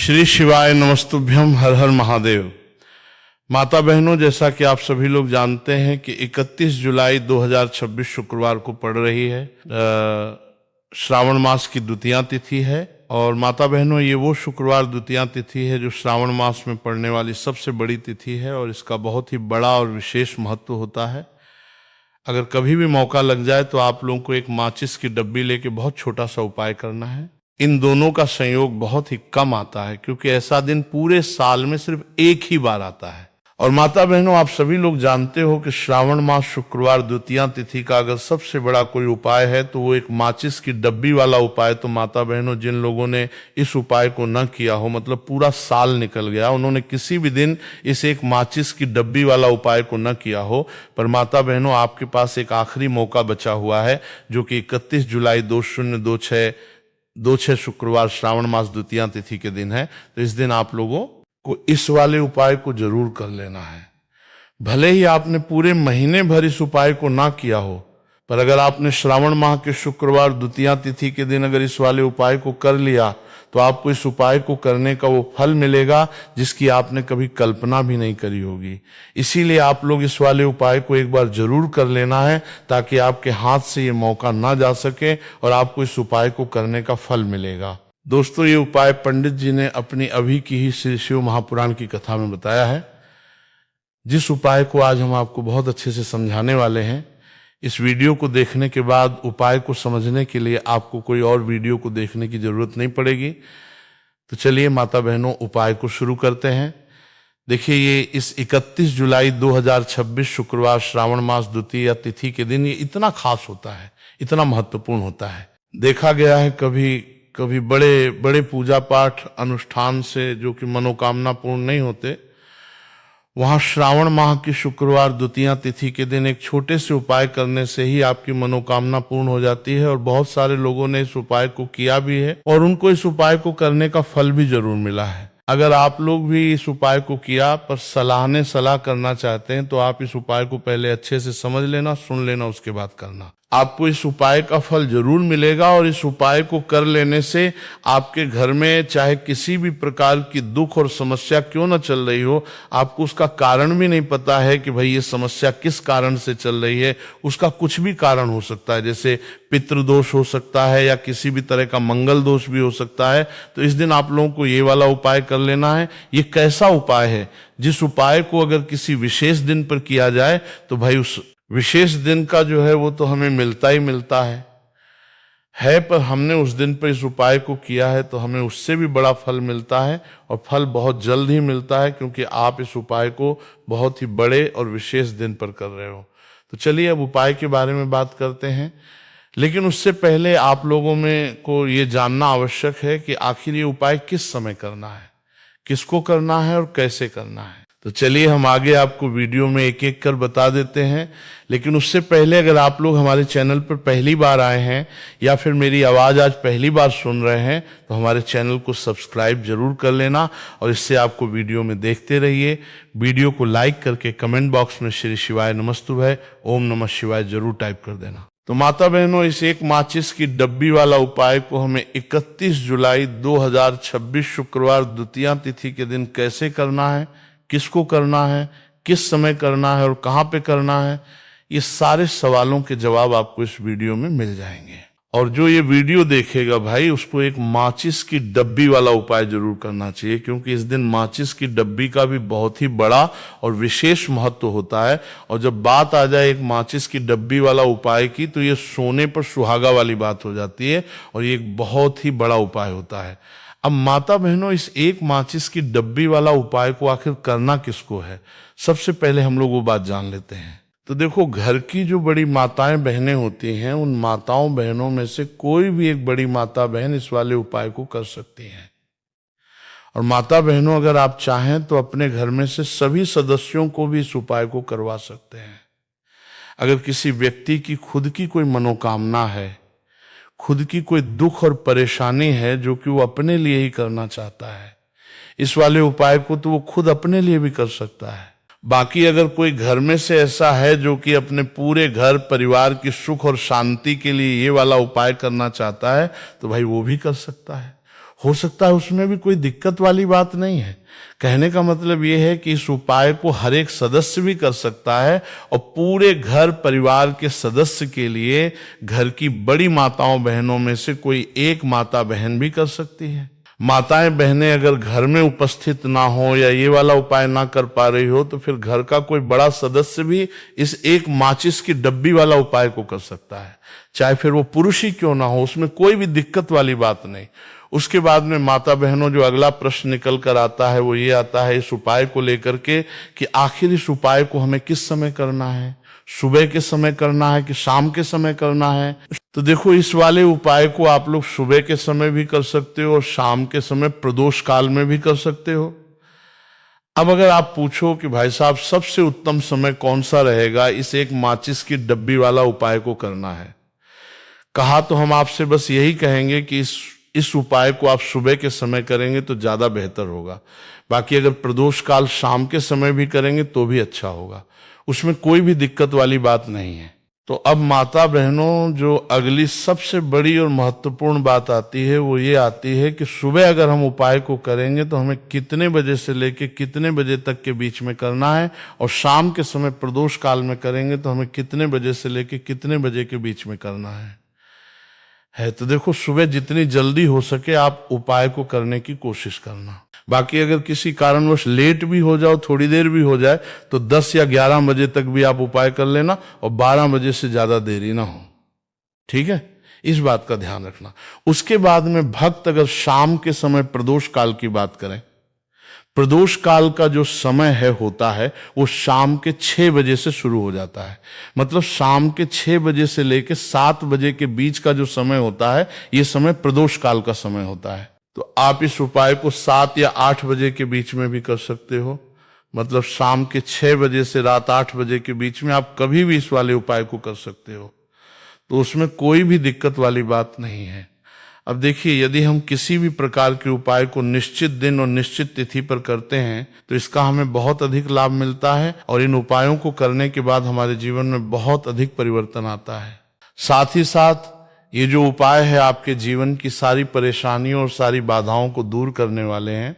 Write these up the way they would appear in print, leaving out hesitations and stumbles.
श्री शिवाय नमस्तुभ्यम, हर हर महादेव। माता बहनों, जैसा कि आप सभी लोग जानते हैं कि 31 जुलाई 2026 शुक्रवार को पड़ रही है। श्रावण मास की द्वितीया तिथि है। और माता बहनों, ये वो शुक्रवार द्वितीया तिथि है जो श्रावण मास में पड़ने वाली सबसे बड़ी तिथि है और इसका बहुत ही बड़ा और विशेष महत्व होता है। अगर कभी भी मौका लग जाए तो आप लोगों को एक माचिस की डब्बी लेके बहुत छोटा सा उपाय करना है। इन दोनों का संयोग बहुत ही कम आता है क्योंकि ऐसा दिन पूरे साल में सिर्फ एक ही बार आता है। और माता बहनों, आप सभी लोग जानते हो कि श्रावण मास शुक्रवार द्वितीया तिथि का अगर सबसे बड़ा कोई उपाय है तो वो एक माचिस की डब्बी वाला उपाय। तो माता बहनों, जिन लोगों ने इस उपाय को न किया हो, मतलब पूरा साल निकल गया, उन्होंने किसी भी दिन इस एक माचिस की डब्बी वाला उपाय को न किया हो, पर माता बहनों आपके पास एक आखिरी मौका बचा हुआ है जो कि 31 जुलाई 2026 शुक्रवार श्रावण मास द्वितीया तिथि के दिन है। तो इस दिन आप लोगों को इस वाले उपाय को जरूर कर लेना है। भले ही आपने पूरे महीने भर इस उपाय को ना किया हो, पर अगर आपने श्रावण माह के शुक्रवार द्वितीया तिथि के दिन अगर इस वाले उपाय को कर लिया तो आपको इस उपाय को करने का वो फल मिलेगा जिसकी आपने कभी कल्पना भी नहीं करी होगी। इसीलिए आप लोग इस वाले उपाय को एक बार जरूर कर लेना है ताकि आपके हाथ से ये मौका ना जा सके और आपको इस उपाय को करने का फल मिलेगा। दोस्तों, ये उपाय पंडित जी ने अपनी अभी की ही श्री शिव महापुराण की कथा में बताया है। जिस उपाय को आज हम आपको बहुत अच्छे से समझाने वाले हैं, इस वीडियो को देखने के बाद उपाय को समझने के लिए आपको कोई और वीडियो को देखने की जरूरत नहीं पड़ेगी। तो चलिए माता बहनों, उपाय को शुरू करते हैं। देखिए, ये इस 31 जुलाई 2026 शुक्रवार श्रावण मास द्वितीया तिथि के दिन ये इतना खास होता है, इतना महत्वपूर्ण होता है। देखा गया है कभी बड़े बड़े पूजा पाठ अनुष्ठान से जो कि मनोकामना पूर्ण नहीं होते, वहां श्रावण माह की शुक्रवार द्वितीया तिथि के दिन एक छोटे से उपाय करने से ही आपकी मनोकामना पूर्ण हो जाती है। और बहुत सारे लोगों ने इस उपाय को किया भी है और उनको इस उपाय को करने का फल भी जरूर मिला है। अगर आप लोग भी इस उपाय को किया पर सलाह करना चाहते हैं तो आप इस उपाय को पहले अच्छे से समझ लेना, सुन लेना, उसके बाद करना। आपको इस उपाय का फल जरूर मिलेगा और इस उपाय को कर लेने से आपके घर में चाहे किसी भी प्रकार की दुख और समस्या क्यों न चल रही हो, आपको उसका कारण भी नहीं पता है कि भाई ये समस्या किस कारण से चल रही है। उसका कुछ भी कारण हो सकता है, जैसे पितृदोष हो सकता है या किसी भी तरह का मंगल दोष भी हो सकता है। तो इस दिन आप लोगों को ये वाला उपाय कर लेना है। ये कैसा उपाय है जिस उपाय को अगर किसी विशेष दिन पर किया जाए तो भाई उस विशेष दिन का जो है वो तो हमें मिलता ही मिलता है, पर हमने उस दिन पर इस उपाय को किया है तो हमें उससे भी बड़ा फल मिलता है और फल बहुत जल्द ही मिलता है क्योंकि आप इस उपाय को बहुत ही बड़े और विशेष दिन पर कर रहे हो। तो चलिए अब उपाय के बारे में बात करते हैं, लेकिन उससे पहले आप लोगों में को ये जानना आवश्यक है कि आखिर ये उपाय किस समय करना है, किसको करना है और कैसे करना है। तो चलिए हम आगे आपको वीडियो में एक एक कर बता देते हैं। लेकिन उससे पहले अगर आप लोग हमारे चैनल पर पहली बार आए हैं या फिर मेरी आवाज़ आज पहली बार सुन रहे हैं तो हमारे चैनल को सब्सक्राइब जरूर कर लेना और इससे आपको वीडियो में देखते रहिए। वीडियो को लाइक करके कमेंट बॉक्स में श्री शिवाय नमस्तुभ्यम, ओम नमः शिवाय जरूर टाइप कर देना। तो माता बहनों, इस एक माचिस की डब्बी वाला उपाय को हमें 31 जुलाई 2026 शुक्रवार द्वितीया तिथि के दिन कैसे करना है, किसको करना है, किस समय करना है और कहाँ पे करना है, ये सारे सवालों के जवाब आपको इस वीडियो में मिल जाएंगे। और जो ये वीडियो देखेगा भाई, उसको एक माचिस की डब्बी वाला उपाय जरूर करना चाहिए क्योंकि इस दिन माचिस की डब्बी का भी बहुत ही बड़ा और विशेष महत्व होता है। और जब बात आ जाए एक माचिस की डब्बी वाला उपाय की तो ये सोने पर सुहागा वाली बात हो जाती है और ये एक बहुत ही बड़ा उपाय होता है। अब माता बहनों, इस एक माचिस की डब्बी वाला उपाय को आखिर करना किसको है, सबसे पहले हम लोग वो बात जान लेते हैं। तो देखो, घर की जो बड़ी माताएं बहनें होती हैं, उन माताओं बहनों में से कोई भी एक बड़ी माता बहन इस वाले उपाय को कर सकती हैं। और माता बहनों, अगर आप चाहें तो अपने घर में से सभी सदस्यों को भी इस उपाय को करवा सकते हैं। अगर किसी व्यक्ति की खुद की कोई मनोकामना है, खुद की कोई दुख और परेशानी है जो कि वो अपने लिए ही करना चाहता है, इस वाले उपाय को तो वो खुद अपने लिए भी कर सकता है। बाकी अगर कोई घर में से ऐसा है जो कि अपने पूरे घर परिवार की सुख और शांति के लिए ये वाला उपाय करना चाहता है तो भाई वो भी कर सकता है। हो सकता है उसमें भी कोई दिक्कत वाली बात नहीं है। कहने का मतलब यह है कि इस उपाय को हर एक सदस्य भी कर सकता है और पूरे घर परिवार के सदस्य के लिए घर की बड़ी माताओं बहनों में से कोई एक माता बहन भी कर सकती है। माताएं बहनें अगर घर में उपस्थित ना हो या ये वाला उपाय ना कर पा रही हो तो फिर घर का कोई बड़ा सदस्य भी इस एक माचिस की डब्बी वाला उपाय को कर सकता है, चाहे फिर वो पुरुष ही क्यों ना हो, उसमें कोई भी दिक्कत वाली बात नहीं। उसके बाद में माता बहनों जो अगला प्रश्न निकल कर आता है वो ये आता है इस उपाय को लेकर के कि आखिर इस उपाय को हमें किस समय करना है, सुबह के समय करना है कि शाम के समय करना है। तो देखो, इस वाले उपाय को आप लोग सुबह के समय भी कर सकते हो और शाम के समय प्रदोष काल में भी कर सकते हो। अब अगर आप पूछो कि भाई साहब सबसे उत्तम समय कौन सा रहेगा इस एक माचिस की डब्बी वाला उपाय को करना है, कहा तो हम आपसे बस यही कहेंगे कि इस उपाय को आप सुबह के समय करेंगे तो ज्यादा बेहतर होगा। बाकी अगर प्रदोष काल शाम के समय भी करेंगे तो भी अच्छा होगा, उसमें कोई भी दिक्कत वाली बात नहीं है। तो अब माता बहनों जो अगली सबसे बड़ी और महत्वपूर्ण बात आती है वो ये आती है कि सुबह अगर हम उपाय को करेंगे तो हमें कितने बजे से लेके कितने बजे तक के बीच में करना है, और शाम के समय प्रदोष काल में करेंगे तो हमें कितने बजे से लेके कितने बजे के बीच में करना है। तो देखो, सुबह जितनी जल्दी हो सके आप उपाय को करने की कोशिश करना। बाकी अगर किसी कारणवश लेट भी हो जाओ, थोड़ी देर भी हो जाए, तो 10 या 11 बजे तक भी आप उपाय कर लेना और 12 बजे से ज्यादा देरी ना हो, ठीक है, इस बात का ध्यान रखना। उसके बाद में भक्त अगर शाम के समय प्रदोष काल की बात करें, प्रदोष काल का जो समय होता है वो शाम के 6 बजे से शुरू हो जाता है। मतलब शाम के 6 बजे से लेकर 7 बजे के बीच का जो समय होता है ये समय प्रदोष काल का समय होता है। तो आप इस उपाय को 7 या 8 बजे के बीच में भी कर सकते हो। मतलब शाम के 6 बजे से रात 8 बजे के बीच में आप कभी भी इस वाले उपाय को कर सकते हो, तो उसमें कोई भी दिक्कत वाली बात नहीं है। अब देखिए, यदि हम किसी भी प्रकार के उपाय को निश्चित दिन और निश्चित तिथि पर करते हैं तो इसका हमें बहुत अधिक लाभ मिलता है और इन उपायों को करने के बाद हमारे जीवन में बहुत अधिक परिवर्तन आता है। साथ ही साथ ये जो उपाय है आपके जीवन की सारी परेशानियों और सारी बाधाओं को दूर करने वाले हैं।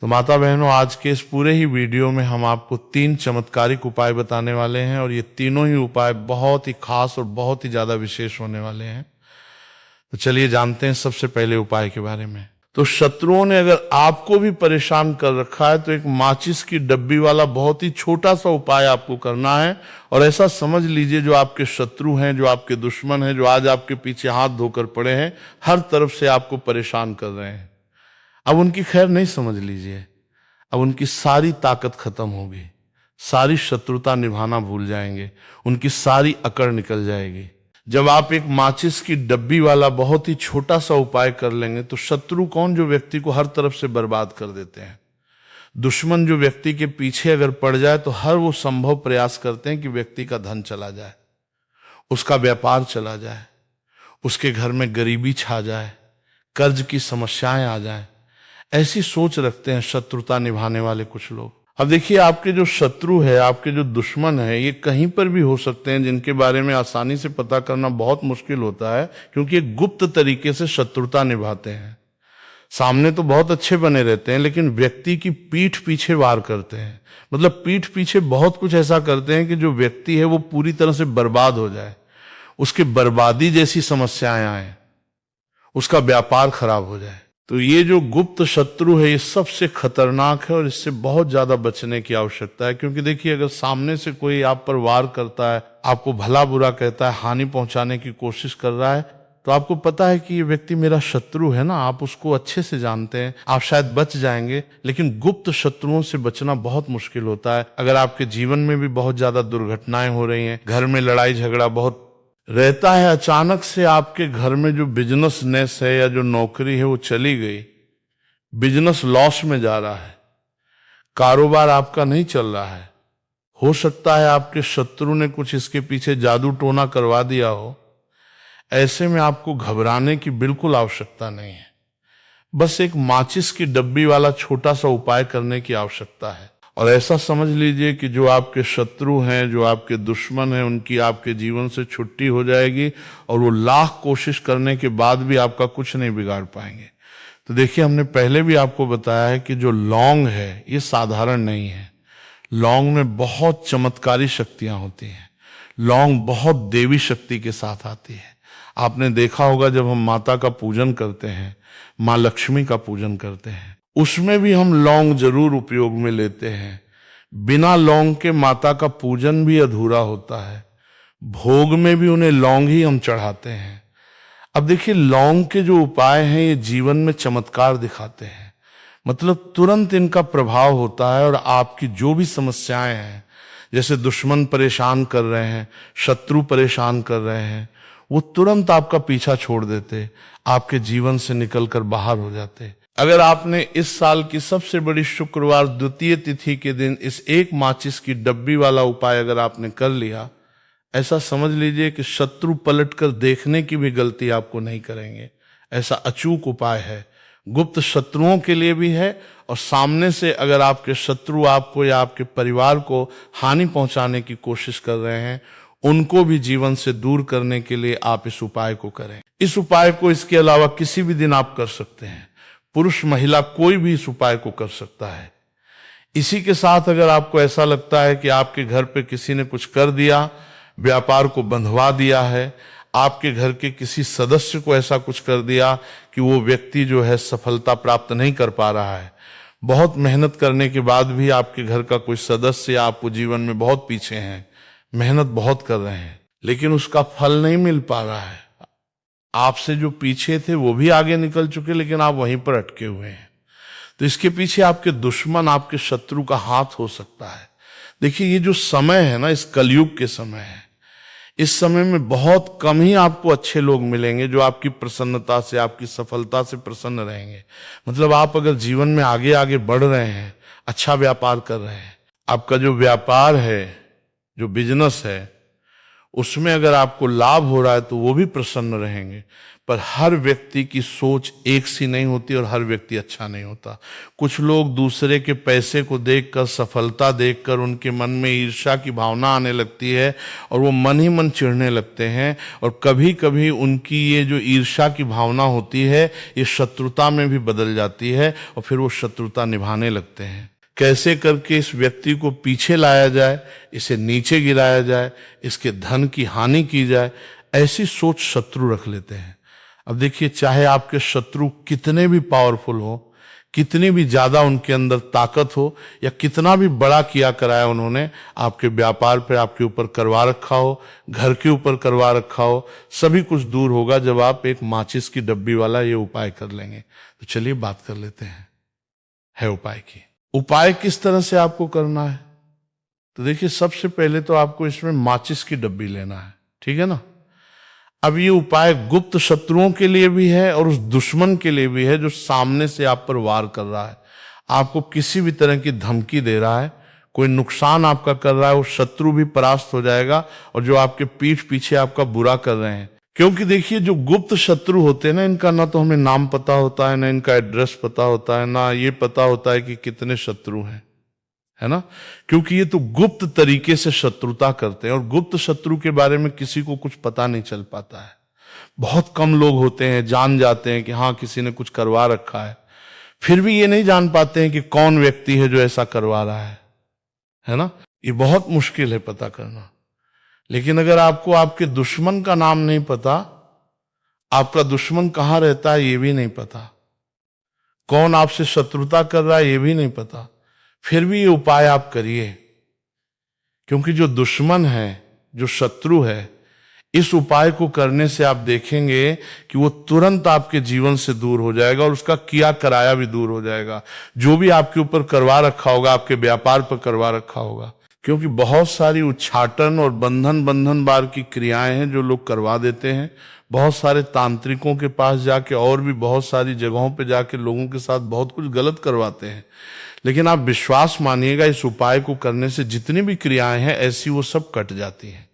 तो माता बहनों, आज के इस पूरे ही वीडियो में हम आपको 3 चमत्कारिक उपाय बताने वाले हैं और ये तीनों ही उपाय बहुत ही खास और बहुत ही ज्यादा विशेष होने वाले हैं। तो चलिए जानते हैं सबसे पहले उपाय के बारे में। तो शत्रुओं ने अगर आपको भी परेशान कर रखा है तो एक माचिस की डब्बी वाला बहुत ही छोटा सा उपाय आपको करना है। और ऐसा समझ लीजिए, जो आपके शत्रु हैं, जो आपके दुश्मन हैं, जो आज आपके पीछे हाथ धोकर पड़े हैं, हर तरफ से आपको परेशान कर रहे हैं, अब उनकी खैर नहीं समझ लीजिए, अब उनकी सारी ताकत खत्म होगी, सारी शत्रुता निभाना भूल जाएंगे, उनकी सारी अकड़ निकल जाएगी। जब आप एक माचिस की डब्बी वाला बहुत ही छोटा सा उपाय कर लेंगे तो शत्रु कौन, जो व्यक्ति को हर तरफ से बर्बाद कर देते हैं, दुश्मन जो व्यक्ति के पीछे अगर पड़ जाए तो हर वो संभव प्रयास करते हैं कि व्यक्ति का धन चला जाए, उसका व्यापार चला जाए, उसके घर में गरीबी छा जाए, कर्ज की समस्याएं आ जाए, ऐसी सोच रखते हैं शत्रुता निभाने वाले कुछ लोग। अब देखिए, आपके जो शत्रु है, आपके जो दुश्मन है, ये कहीं पर भी हो सकते हैं, जिनके बारे में आसानी से पता करना बहुत मुश्किल होता है, क्योंकि एक गुप्त तरीके से शत्रुता निभाते हैं। सामने तो बहुत अच्छे बने रहते हैं लेकिन व्यक्ति की पीठ पीछे वार करते हैं। मतलब पीठ पीछे बहुत कुछ ऐसा करते हैं कि जो व्यक्ति है वो पूरी तरह से बर्बाद हो जाए, उसकी बर्बादी जैसी समस्याएं आए, उसका व्यापार खराब हो जाए। तो ये जो गुप्त शत्रु है ये सबसे खतरनाक है और इससे बहुत ज्यादा बचने की आवश्यकता है। क्योंकि देखिए, अगर सामने से कोई आप पर वार करता है, आपको भला बुरा कहता है, हानि पहुंचाने की कोशिश कर रहा है, तो आपको पता है कि ये व्यक्ति मेरा शत्रु है ना, आप उसको अच्छे से जानते हैं, आप शायद बच जाएंगे। लेकिन गुप्त शत्रुओं से बचना बहुत मुश्किल होता है। अगर आपके जीवन में भी बहुत ज्यादा दुर्घटनाएं हो रही हैं, घर में लड़ाई झगड़ा बहुत रहता है, अचानक से आपके घर में जो बिजनेस है या जो नौकरी है वो चली गई, बिजनेस लॉस में जा रहा है, कारोबार आपका नहीं चल रहा है, हो सकता है आपके शत्रु ने कुछ इसके पीछे जादू टोना करवा दिया हो, ऐसे में आपको घबराने की बिल्कुल आवश्यकता नहीं है। बस एक माचिस की डब्बी वाला छोटा सा उपाय करने की आवश्यकता है। और ऐसा समझ लीजिए कि जो आपके शत्रु हैं, जो आपके दुश्मन हैं, उनकी आपके जीवन से छुट्टी हो जाएगी और वो लाख कोशिश करने के बाद भी आपका कुछ नहीं बिगाड़ पाएंगे। तो देखिए, हमने पहले भी आपको बताया है कि जो लौंग है ये साधारण नहीं है। लौंग में बहुत चमत्कारी शक्तियां होती हैं। लौंग बहुत देवी शक्ति के साथ आती है। आपने देखा होगा जब हम माता का पूजन करते हैं, माँ लक्ष्मी का पूजन करते हैं, उसमें भी हम लौंग जरूर उपयोग में लेते हैं। बिना लौंग के माता का पूजन भी अधूरा होता है। भोग में भी उन्हें लौंग ही हम चढ़ाते हैं। अब देखिए, लौंग के जो उपाय हैं ये जीवन में चमत्कार दिखाते हैं। मतलब तुरंत इनका प्रभाव होता है और आपकी जो भी समस्याएं हैं, जैसे दुश्मन परेशान कर रहे हैं, शत्रु परेशान कर रहे हैं, वो तुरंत आपका पीछा छोड़ देते, आपके जीवन से निकलकर बाहर हो जाते। अगर आपने इस साल की सबसे बड़ी शुक्रवार द्वितीय तिथि के दिन इस एक माचिस की डब्बी वाला उपाय अगर आपने कर लिया, ऐसा समझ लीजिए कि शत्रु पलटकर देखने की भी गलती आपको नहीं करेंगे। ऐसा अचूक उपाय है, गुप्त शत्रुओं के लिए भी है, और सामने से अगर आपके शत्रु आपको या आपके परिवार को हानि पहुंचाने की कोशिश कर रहे हैं, उनको भी जीवन से दूर करने के लिए आप इस उपाय को करें। इस उपाय को इसके अलावा किसी भी दिन आप कर सकते हैं। पुरुष महिला कोई भी इस उपाय को कर सकता है। इसी के साथ अगर आपको ऐसा लगता है कि आपके घर पे किसी ने कुछ कर दिया, व्यापार को बंधवा दिया है, आपके घर के किसी सदस्य को ऐसा कुछ कर दिया कि वो व्यक्ति जो है सफलता प्राप्त नहीं कर पा रहा है, बहुत मेहनत करने के बाद भी आपके घर का कोई सदस्य आपको जीवन में बहुत पीछे हैं, मेहनत बहुत कर रहे हैं, लेकिन उसका फल नहीं मिल पा रहा है। आपसे जो पीछे थे वो भी आगे निकल चुके, लेकिन आप वहीं पर अटके हुए हैं। तो इसके पीछे आपके दुश्मन, आपके शत्रु का हाथ हो सकता है। देखिए, ये जो समय है ना, इस कलयुग के समय है, इस समय में बहुत कम ही आपको अच्छे लोग मिलेंगे जो आपकी प्रसन्नता से, आपकी सफलता से प्रसन्न रहेंगे। मतलब आप अगर जीवन में आगे आगे बढ़ रहे हैं, अच्छा व्यापार कर रहे हैं, आपका जो व्यापार है, जो बिजनेस है, उसमें अगर आपको लाभ हो रहा है तो वो भी प्रसन्न रहेंगे। पर हर व्यक्ति की सोच एक सी नहीं होती और हर व्यक्ति अच्छा नहीं होता। कुछ लोग दूसरे के पैसे को देखकर, सफलता देखकर उनके मन में ईर्ष्या की भावना आने लगती है और वो मन ही मन चिढ़ने लगते हैं, और कभी कभी उनकी ये जो ईर्ष्या की भावना होती है ये शत्रुता में भी बदल जाती है और फिर वो शत्रुता निभाने लगते हैं। कैसे करके इस व्यक्ति को पीछे लाया जाए, इसे नीचे गिराया जाए, इसके धन की हानि की जाए, ऐसी सोच शत्रु रख लेते हैं। अब देखिए, चाहे आपके शत्रु कितने भी पावरफुल हो, कितनी भी ज्यादा उनके अंदर ताकत हो, या कितना भी बड़ा किया कराया उन्होंने आपके व्यापार पे आपके ऊपर करवा रखा हो, घर के ऊपर करवा रखा हो, सभी कुछ दूर होगा जब आप एक माचिस की डब्बी वाला ये उपाय कर लेंगे। तो चलिए बात कर लेते हैं उपाय की। उपाय किस तरह से आपको करना है? तो देखिए, सबसे पहले तो आपको इसमें माचिस की डब्बी लेना है, ठीक है ना। अब ये उपाय गुप्त शत्रुओं के लिए भी है और उस दुश्मन के लिए भी है जो सामने से आप पर वार कर रहा है, आपको किसी भी तरह की धमकी दे रहा है, कोई नुकसान आपका कर रहा है, वो शत्रु भी परास्त हो जाएगा। और जो आपके पीठ पीछे आपका बुरा कर रहे हैं, क्योंकि देखिए, जो गुप्त शत्रु होते हैं ना, इनका ना तो हमें नाम पता होता है, ना इनका एड्रेस पता होता है, ना ये पता होता है कि कितने शत्रु हैं, है ना। क्योंकि ये तो गुप्त तरीके से शत्रुता करते हैं और गुप्त शत्रु के बारे में किसी को कुछ पता नहीं चल पाता है। बहुत कम लोग होते हैं जान जाते हैं कि हाँ किसी ने कुछ करवा रखा है, फिर भी ये नहीं जान पाते हैं कि कौन व्यक्ति है जो ऐसा करवा रहा है ना। ये बहुत मुश्किल है पता करना। लेकिन अगर आपको आपके दुश्मन का नाम नहीं पता, आपका दुश्मन कहाँ रहता है ये भी नहीं पता, कौन आपसे शत्रुता कर रहा है ये भी नहीं पता, फिर भी ये उपाय आप करिए। क्योंकि जो दुश्मन है, जो शत्रु है, इस उपाय को करने से आप देखेंगे कि वो तुरंत आपके जीवन से दूर हो जाएगा और उसका किया कराया भी दूर हो जाएगा। जो भी आपके ऊपर करवा रखा होगा, आपके व्यापार पर करवा रखा होगा। क्योंकि बहुत सारी उच्चाटन और बंधन बार की क्रियाएं हैं जो लोग करवा देते हैं। बहुत सारे तांत्रिकों के पास जाके और भी बहुत सारी जगहों पे जाके लोगों के साथ बहुत कुछ गलत करवाते हैं। लेकिन आप विश्वास मानिएगा, इस उपाय को करने से जितनी भी क्रियाएं हैं ऐसी वो सब कट जाती हैं।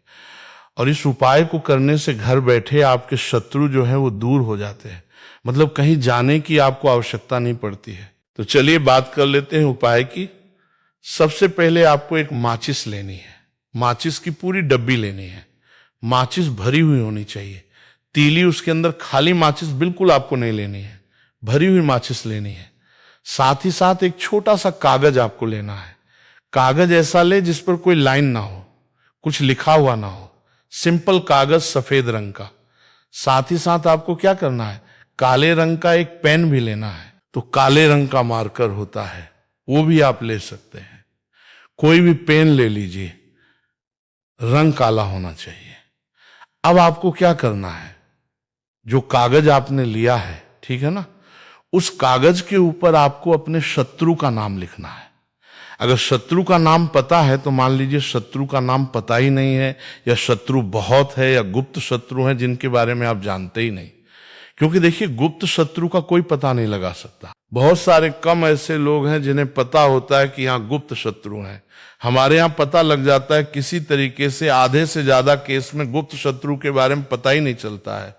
और इस उपाय को करने से घर बैठे आपके शत्रु जो है वो दूर हो जाते हैं। मतलब कहीं जाने की आपको आवश्यकता नहीं पड़ती है। तो चलिए बात कर लेते हैं उपाय की। सबसे पहले आपको एक माचिस लेनी है, माचिस की पूरी डब्बी लेनी है। माचिस भरी हुई होनी चाहिए, तीली उसके अंदर खाली माचिस बिल्कुल आपको नहीं लेनी है, भरी हुई माचिस लेनी है। साथ ही साथ एक छोटा सा कागज आपको लेना है। कागज ऐसा ले जिस पर कोई लाइन ना हो, कुछ लिखा हुआ ना हो, सिंपल कागज सफेद रंग का। साथ ही साथ आपको क्या करना है, काले रंग का एक पेन भी लेना है। तो काले रंग का मार्कर होता है, वो भी आप ले सकते हैं। कोई भी पेन ले लीजिए, रंग काला होना चाहिए। अब आपको क्या करना है, जो कागज आपने लिया है, ठीक है ना, उस कागज के ऊपर आपको अपने शत्रु का नाम लिखना है। अगर शत्रु का नाम पता है तो मान लीजिए शत्रु का नाम पता ही नहीं है, या शत्रु बहुत है, या गुप्त शत्रु हैं जिनके बारे में आप जानते ही नहीं। क्योंकि देखिए, गुप्त शत्रु का कोई पता नहीं लगा सकता। बहुत सारे कम ऐसे लोग हैं जिन्हें पता होता है कि यहाँ गुप्त शत्रु हैं। हमारे यहाँ पता लग जाता है किसी तरीके से, आधे से ज्यादा केस में गुप्त शत्रु के बारे में पता ही नहीं चलता है।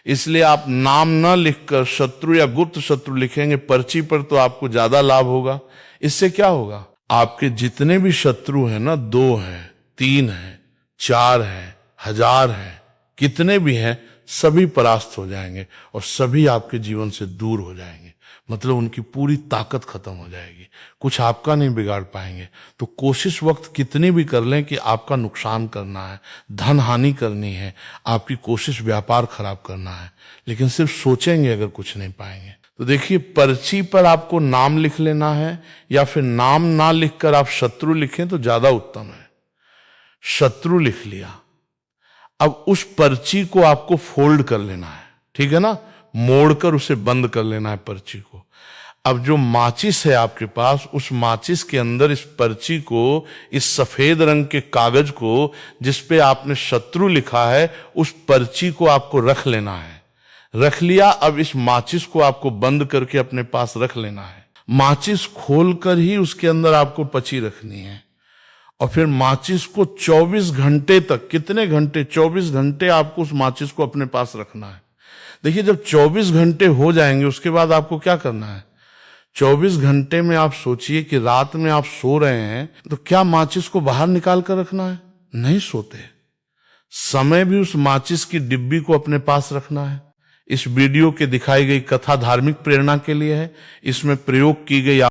इसलिए आप नाम न लिखकर शत्रु या गुप्त शत्रु लिखेंगे पर्ची पर तो आपको ज्यादा लाभ होगा। इससे क्या होगा, आपके जितने भी शत्रु हैं ना, 2 हैं, 3 हैं, 4 हैं, 1000 हैं, कितने भी हैं, सभी परास्त हो जाएंगे और सभी आपके जीवन से दूर हो जाएंगे। मतलब उनकी पूरी ताकत खत्म हो जाएगी, कुछ आपका नहीं बिगाड़ पाएंगे। तो कोशिश वक्त कितनी भी कर लें कि आपका नुकसान करना है, धन हानि करनी है, आपकी कोशिश व्यापार खराब करना है, लेकिन सिर्फ सोचेंगे अगर कुछ नहीं पाएंगे। तो देखिए, पर्ची पर आपको नाम लिख लेना है, या फिर नाम ना लिखकर आप शत्रु लिखें तो ज्यादा उत्तम है। शत्रु लिख लिया, अब उस पर्ची को आपको फोल्ड कर लेना है, ठीक है ना, मोड़कर उसे बंद कर लेना है पर्ची को। अब जो माचिस है आपके पास, उस माचिस के अंदर इस पर्ची को, इस सफेद रंग के कागज को जिस पे आपने शत्रु लिखा है, उस पर्ची को आपको रख लेना है। रख लिया, अब इस माचिस को आपको बंद करके अपने पास रख लेना है। माचिस खोलकर ही उसके अंदर आपको पर्ची रखनी है, और फिर माचिस को 24 घंटे तक, कितने घंटे, 24 घंटे आपको उस माचिस को अपने पास रखना है। देखिए, जब 24 घंटे हो जाएंगे उसके बाद आपको क्या करना है, 24 घंटे में आप सोचिए कि रात में आप सो रहे हैं, तो क्या माचिस को बाहर निकाल कर रखना है? नहीं सोते। समय भी उस माचिस की डिब्बी को अपने पास रखना है। इस वीडियो के दिखाई गई कथा धार्मिक प्रेरणा के लिए है। इसमें प्रयोग की गई